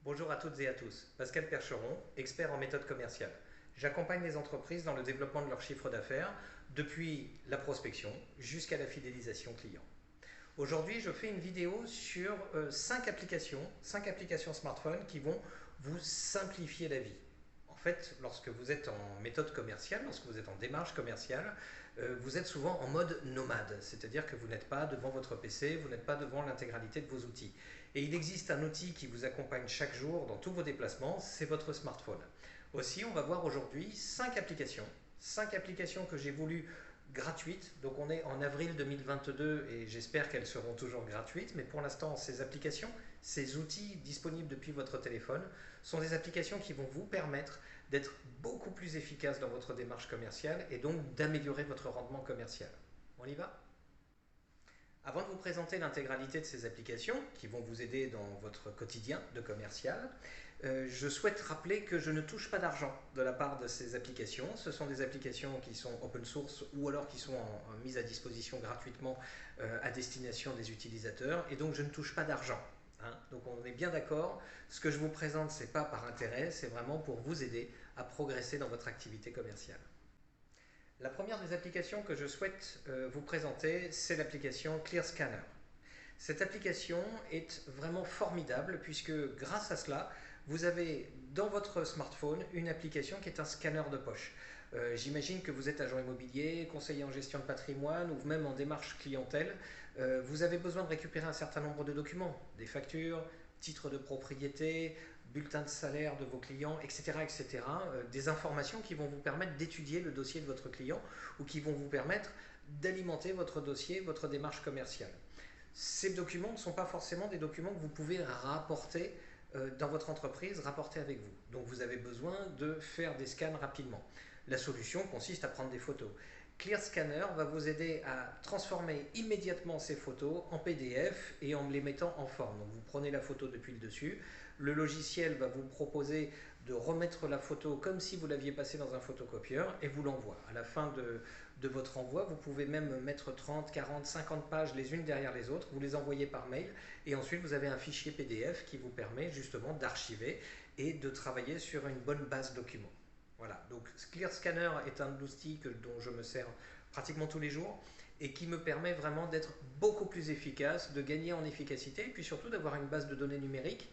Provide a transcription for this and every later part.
Bonjour à toutes et à tous, Pascal Percheron, expert en méthode commerciale. J'accompagne les entreprises dans le développement de leur chiffre d'affaires depuis la prospection jusqu'à la fidélisation client. Aujourd'hui, je fais une vidéo sur 5 applications smartphone qui vont vous simplifier la vie. En fait, lorsque vous êtes en méthode commerciale, lorsque vous êtes en démarche commerciale, vous êtes souvent en mode nomade, c'est-à-dire que vous n'êtes pas devant votre PC, vous n'êtes pas devant l'intégralité de vos outils. Et il existe un outil qui vous accompagne chaque jour dans tous vos déplacements, c'est votre smartphone. Aussi, on va voir aujourd'hui 5 applications que j'ai voulu gratuites. Donc on est en avril 2022 et j'espère qu'elles seront toujours gratuites. Mais pour l'instant, ces applications, ces outils disponibles depuis votre téléphone sont des applications qui vont vous permettre d'être beaucoup plus efficace dans votre démarche commerciale et donc d'améliorer votre rendement commercial. On y va ? Avant de vous présenter l'intégralité de ces applications qui vont vous aider dans votre quotidien de commercial, je souhaite rappeler que je ne touche pas d'argent de la part de ces applications. Ce sont des applications qui sont open source ou alors qui sont mises à disposition gratuitement à destination des utilisateurs et donc je ne touche pas d'argent. Donc on est bien d'accord, ce que je vous présente, ce n'est pas par intérêt, c'est vraiment pour vous aider à progresser dans votre activité commerciale. La première des applications que je souhaite vous présenter, c'est l'application ClearScanner. Cette application est vraiment formidable puisque grâce à cela, vous avez dans votre smartphone une application qui est un scanner de poche. J'imagine que vous êtes agent immobilier, conseiller en gestion de patrimoine ou même en démarche clientèle. Vous avez besoin de récupérer un certain nombre de documents, des factures, titres de propriété, bulletins de salaire de vos clients, etc. etc. Des informations qui vont vous permettre d'étudier le dossier de votre client ou qui vont vous permettre d'alimenter votre dossier, votre démarche commerciale. Ces documents ne sont pas forcément des documents que vous pouvez rapporter dans votre entreprise, rapporter avec vous. Donc vous avez besoin de faire des scans rapidement. La solution consiste à prendre des photos. ClearScanner va vous aider à transformer immédiatement ces photos en PDF et en les mettant en forme. Donc vous prenez la photo depuis le dessus, le logiciel va vous proposer de remettre la photo comme si vous l'aviez passée dans un photocopieur et vous l'envoie. À la fin de votre envoi, vous pouvez même mettre 30, 40, 50 pages les unes derrière les autres, vous les envoyez par mail et ensuite vous avez un fichier PDF qui vous permet justement d'archiver et de travailler sur une bonne base documents. Voilà, donc ClearScanner est un outil dont je me sers pratiquement tous les jours et qui me permet vraiment d'être beaucoup plus efficace, de gagner en efficacité et puis surtout d'avoir une base de données numérique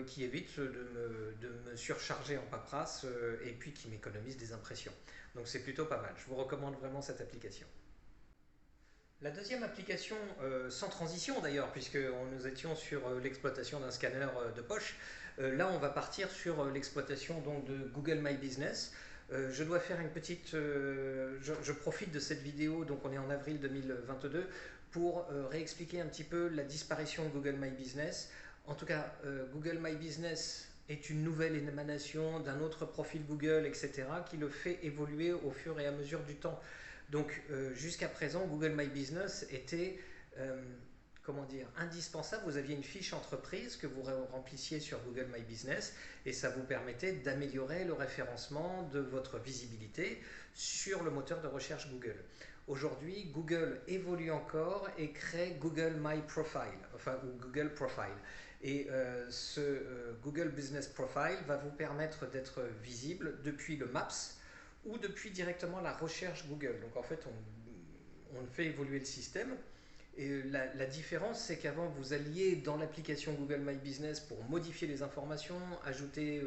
qui évite de me surcharger en paperasse et puis qui m'économise des impressions. Donc c'est plutôt pas mal, je vous recommande vraiment cette application. La deuxième application, sans transition d'ailleurs, puisque nous étions sur l'exploitation d'un scanner de poche, là on va partir sur l'exploitation donc de Google My Business. Je dois faire une petite... je profite de cette vidéo, donc on est en avril 2022, pour réexpliquer un petit peu la disparition de Google My Business. En tout cas, Google My Business est une nouvelle émanation d'un autre profil Google, etc., qui le fait évoluer au fur et à mesure du temps. Donc jusqu'à présent, Google My Business était comment dire, indispensable. Vous aviez une fiche entreprise que vous remplissiez sur Google My Business et ça vous permettait d'améliorer le référencement de votre visibilité sur le moteur de recherche Google. Aujourd'hui, Google évolue encore et crée Google My Profile, ou Google Profile. Et Google Business Profile va vous permettre d'être visible depuis le Maps ou depuis directement la recherche Google. Donc en fait, on fait évoluer le système. Et la différence, c'est qu'avant, vous alliez dans l'application Google My Business pour modifier les informations, ajouter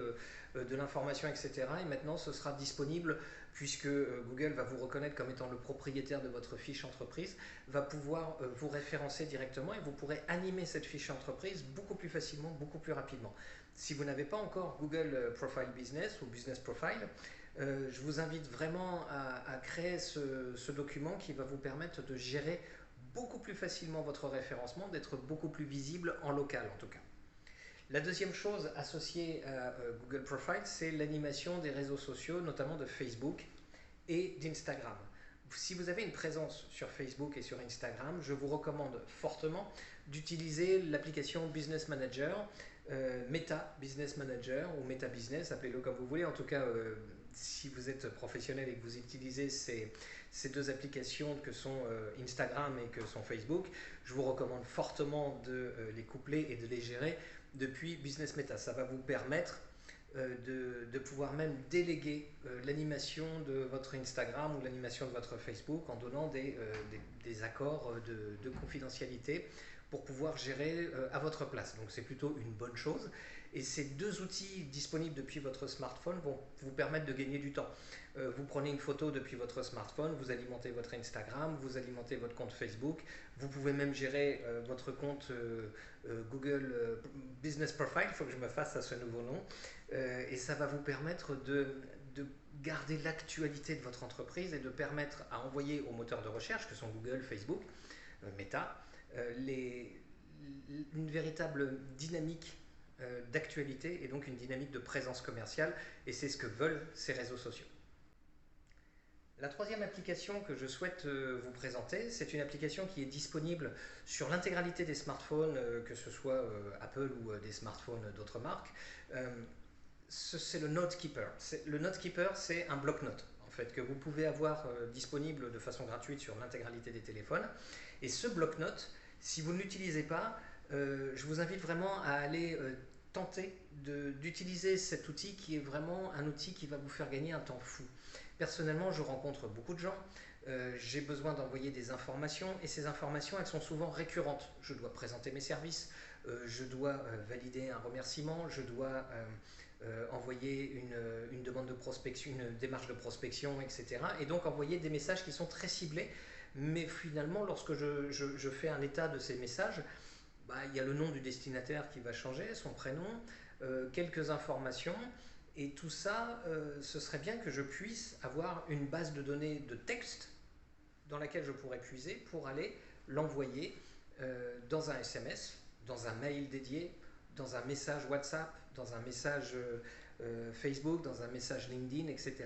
de l'information, etc. Et maintenant, ce sera disponible puisque Google va vous reconnaître comme étant le propriétaire de votre fiche entreprise, va pouvoir vous référencer directement et vous pourrez animer cette fiche entreprise beaucoup plus facilement, beaucoup plus rapidement. Si vous n'avez pas encore Google Profile Business ou Business Profile, je vous invite vraiment à créer ce document qui va vous permettre de gérer beaucoup plus facilement votre référencement, d'être beaucoup plus visible en local en tout cas. La deuxième chose associée à Google Profile, c'est l'animation des réseaux sociaux, notamment de Facebook et d'Instagram. Si vous avez une présence sur Facebook et sur Instagram, je vous recommande fortement d'utiliser l'application Business Manager, Meta Business Manager ou Meta Business, appelez-le comme vous voulez. En tout cas, si vous êtes professionnel et que vous utilisez ces deux applications que sont Instagram et que sont Facebook, je vous recommande fortement de les coupler et de les gérer depuis Business Meta. Ça va vous permettre de pouvoir même déléguer l'animation de votre Instagram ou l'animation de votre Facebook en donnant des accords de confidentialité pour pouvoir gérer à votre place. Donc c'est plutôt une bonne chose. Et ces deux outils disponibles depuis votre smartphone vont vous permettre de gagner du temps. Vous prenez une photo depuis votre smartphone, vous alimentez votre Instagram, vous alimentez votre compte Facebook, vous pouvez même gérer votre compte Google Business Profile, il faut que je me fasse à ce nouveau nom, et ça va vous permettre de garder l'actualité de votre entreprise et de permettre à envoyer aux moteurs de recherche que sont Google, Facebook, Meta, une véritable dynamique d'actualité et donc une dynamique de présence commerciale, et c'est ce que veulent ces réseaux sociaux. La troisième application que je souhaite vous présenter, c'est une application qui est disponible sur l'intégralité des smartphones, que ce soit Apple ou des smartphones d'autres marques. C'est le Notekeeper. Le Notekeeper, c'est un bloc-notes en fait, que vous pouvez avoir disponible de façon gratuite sur l'intégralité des téléphones. Et ce bloc-notes, si vous ne l'utilisez pas, je vous invite vraiment à aller tenter d'utiliser cet outil qui est vraiment un outil qui va vous faire gagner un temps fou. Personnellement, je rencontre beaucoup de gens, j'ai besoin d'envoyer des informations et ces informations, elles sont souvent récurrentes. Je dois présenter mes services, je dois valider un remerciement, je dois envoyer une demande de prospection, une démarche de prospection, etc. Et donc envoyer des messages qui sont très ciblés, mais finalement, lorsque je fais un état de ces messages, il y a le nom du destinataire qui va changer, son prénom, quelques informations, et tout ça, ce serait bien que je puisse avoir une base de données de texte dans laquelle je pourrais puiser pour aller l'envoyer dans un SMS, dans un mail dédié, dans un message WhatsApp, dans un message Facebook, dans un message LinkedIn, etc.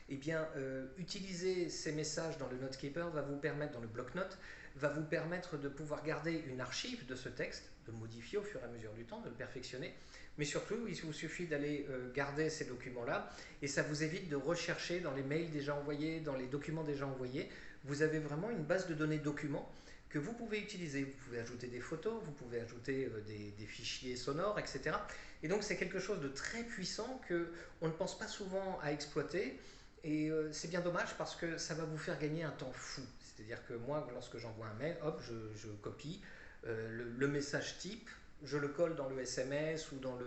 Eh bien, utiliser ces messages dans le Notekeeper va vous permettre, dans le bloc-notes, va vous permettre de pouvoir garder une archive de ce texte, de le modifier au fur et à mesure du temps, de le perfectionner, mais surtout, il vous suffit d'aller garder ces documents-là, et ça vous évite de rechercher dans les mails déjà envoyés, dans les documents déjà envoyés. Vous avez vraiment une base de données documents que vous pouvez utiliser. Vous pouvez ajouter des photos, vous pouvez ajouter des fichiers sonores, etc. Et donc c'est quelque chose de très puissant qu'on ne pense pas souvent à exploiter, et c'est bien dommage parce que ça va vous faire gagner un temps fou. C'est-à-dire que moi, lorsque j'envoie un mail, hop, je copie le message type, je le colle dans le SMS ou dans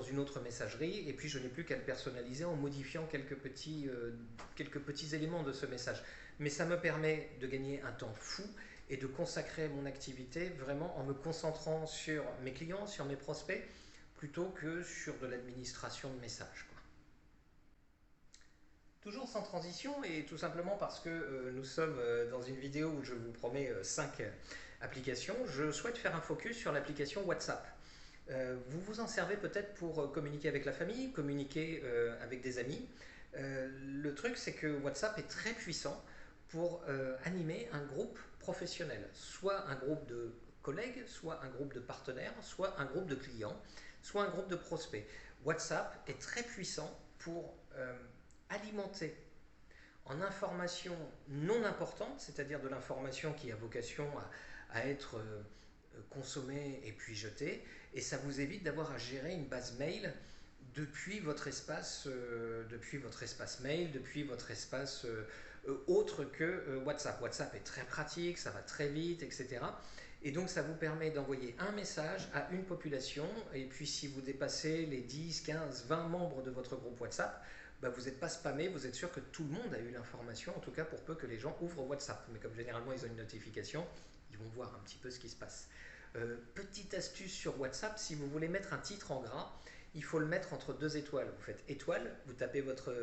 une autre messagerie, et puis je n'ai plus qu'à le personnaliser en modifiant quelques petits éléments de ce message. Mais ça me permet de gagner un temps fou et de consacrer mon activité vraiment en me concentrant sur mes clients, sur mes prospects, plutôt que sur de l'administration de messages, quoi. Toujours sans transition, et tout simplement parce que nous sommes dans une vidéo où je vous promets 5 applications, je souhaite faire un focus sur l'application WhatsApp. Vous vous en servez peut-être pour communiquer avec la famille, communiquer avec des amis. Le truc, c'est que WhatsApp est très puissant pour animer un groupe professionnel, soit un groupe de collègues, soit un groupe de partenaires, soit un groupe de clients, soit un groupe de prospects. WhatsApp est très puissant pour alimenter en information non importante, c'est-à-dire de l'information qui a vocation à être consommée et puis jetée, et ça vous évite d'avoir à gérer une base mail depuis votre espace mail, depuis votre espace autre que WhatsApp. WhatsApp est très pratique, ça va très vite, etc. Et donc ça vous permet d'envoyer un message à une population, et puis si vous dépassez les 10, 15, 20 membres de votre groupe WhatsApp, vous n'êtes pas spammé, vous êtes sûr que tout le monde a eu l'information, en tout cas pour peu que les gens ouvrent WhatsApp. Mais comme généralement ils ont une notification, ils vont voir un petit peu ce qui se passe. Petite astuce sur WhatsApp, si vous voulez mettre un titre en gras, il faut le mettre entre 2 étoiles. Vous faites étoile, vous tapez votre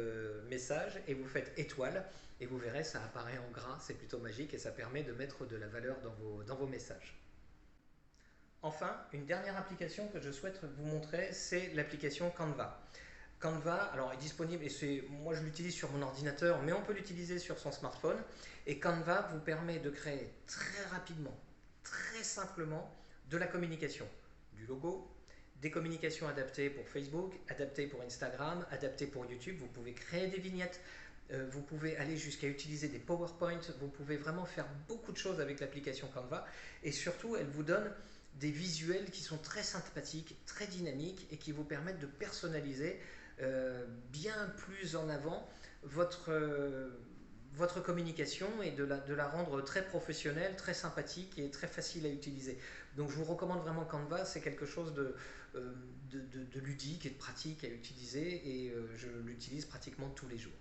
message et vous faites étoile, et vous verrez, ça apparaît en gras, c'est plutôt magique et ça permet de mettre de la valeur dans vos messages. Enfin, une dernière application que je souhaite vous montrer, c'est l'application Canva. Canva, alors, est disponible, et moi je l'utilise sur mon ordinateur, mais on peut l'utiliser sur son smartphone. Et Canva vous permet de créer très rapidement, très simplement, de la communication, du logo, des communications adaptées pour Facebook, adaptées pour Instagram, adaptées pour YouTube. Vous pouvez créer des vignettes, vous pouvez aller jusqu'à utiliser des PowerPoint, vous pouvez vraiment faire beaucoup de choses avec l'application Canva, et surtout elle vous donne des visuels qui sont très sympathiques, très dynamiques et qui vous permettent de personnaliser bien plus en avant votre communication et de la rendre très professionnelle, très sympathique et très facile à utiliser. Donc je vous recommande vraiment Canva, c'est quelque chose de ludique et de pratique à utiliser et je l'utilise pratiquement tous les jours.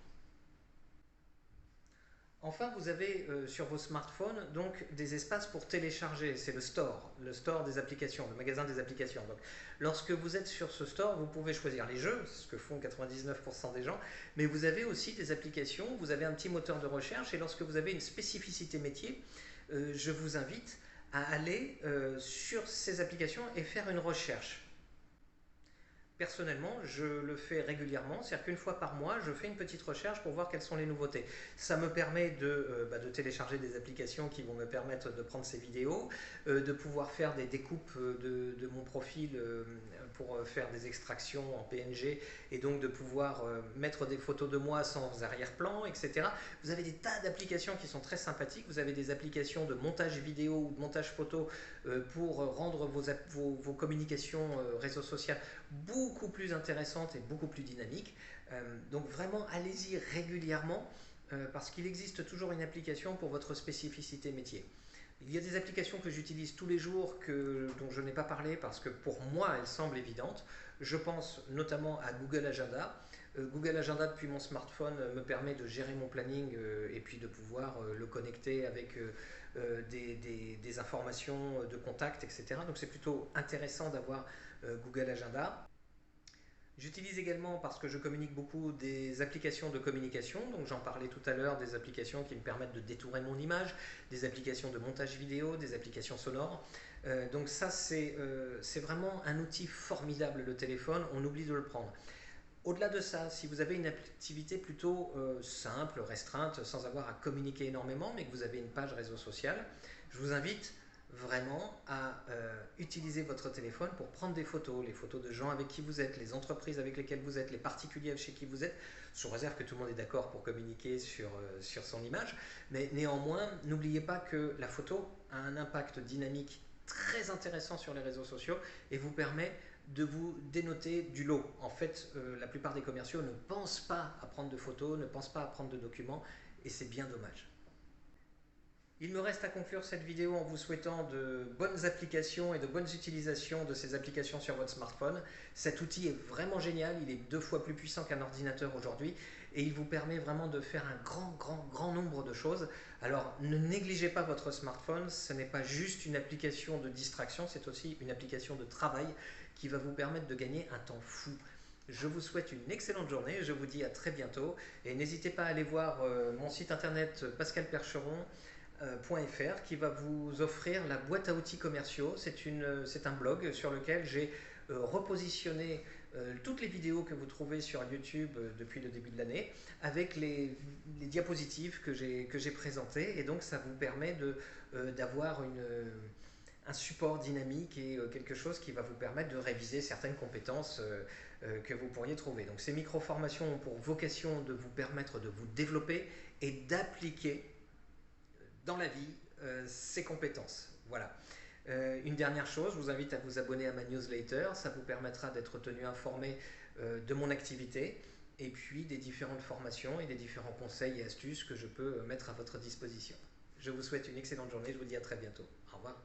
Enfin, vous avez sur vos smartphones donc des espaces pour télécharger, c'est le store des applications, le magasin des applications. Donc, lorsque vous êtes sur ce store, vous pouvez choisir les jeux, c'est ce que font 99% des gens, mais vous avez aussi des applications, vous avez un petit moteur de recherche et lorsque vous avez une spécificité métier, je vous invite à aller sur ces applications et faire une recherche. Personnellement, je le fais régulièrement, c'est-à-dire qu'une fois par mois, je fais une petite recherche pour voir quelles sont les nouveautés. Ça me permet de télécharger des applications qui vont me permettre de prendre ces vidéos, de pouvoir faire des découpes de mon profil pour faire des extractions en PNG et donc de pouvoir mettre des photos de moi sans arrière-plan, etc. Vous avez des tas d'applications qui sont très sympathiques. Vous avez des applications de montage vidéo ou de montage photo pour rendre vos communications réseaux sociaux beaucoup plus intéressantes et beaucoup plus dynamiques. Donc vraiment, allez-y régulièrement parce qu'il existe toujours une application pour votre spécificité métier. Il y a des applications que j'utilise tous les jours dont je n'ai pas parlé parce que pour moi elles semblent évidentes. Je pense notamment à Google Agenda. Google Agenda depuis mon smartphone me permet de gérer mon planning et puis de pouvoir le connecter avec des informations de contact, etc. Donc c'est plutôt intéressant d'avoir Google Agenda. J'utilise également, parce que je communique beaucoup, des applications de communication. Donc j'en parlais tout à l'heure, des applications qui me permettent de détourer mon image, des applications de montage vidéo, des applications sonores. Donc ça, c'est vraiment un outil formidable, le téléphone. On oublie de le prendre. Au-delà de ça, si vous avez une activité plutôt simple, restreinte, sans avoir à communiquer énormément, mais que vous avez une page réseau social, je vous invite vraiment à utiliser votre téléphone pour prendre des photos, les photos de gens avec qui vous êtes, les entreprises avec lesquelles vous êtes, les particuliers chez qui vous êtes, sous réserve que tout le monde est d'accord pour communiquer sur son image. Mais néanmoins, n'oubliez pas que la photo a un impact dynamique très intéressant sur les réseaux sociaux et vous permet de vous dénoter du lot. En fait, la plupart des commerciaux ne pensent pas à prendre de photos, ne pensent pas à prendre de documents et c'est bien dommage. Il me reste à conclure cette vidéo en vous souhaitant de bonnes applications et de bonnes utilisations de ces applications sur votre smartphone. Cet outil est vraiment génial, il est 2 fois plus puissant qu'un ordinateur aujourd'hui et il vous permet vraiment de faire un grand nombre de choses. Alors ne négligez pas votre smartphone, ce n'est pas juste une application de distraction, c'est aussi une application de travail qui va vous permettre de gagner un temps fou. Je vous souhaite une excellente journée, je vous dis à très bientôt et n'hésitez pas à aller voir mon site internet pascalpercheron.fr qui va vous offrir la boîte à outils commerciaux. C'est un blog sur lequel j'ai repositionné toutes les vidéos que vous trouvez sur YouTube depuis le début de l'année avec les diapositives que j'ai présentées et donc ça vous permet d'avoir un support dynamique et quelque chose qui va vous permettre de réviser certaines compétences que vous pourriez trouver. Donc ces micro-formations ont pour vocation de vous permettre de vous développer et d'appliquer dans la vie ces compétences. Voilà. Une dernière chose, je vous invite à vous abonner à ma newsletter, ça vous permettra d'être tenu informé de mon activité et puis des différentes formations et des différents conseils et astuces que je peux mettre à votre disposition. Je vous souhaite une excellente journée, je vous dis à très bientôt. Au revoir.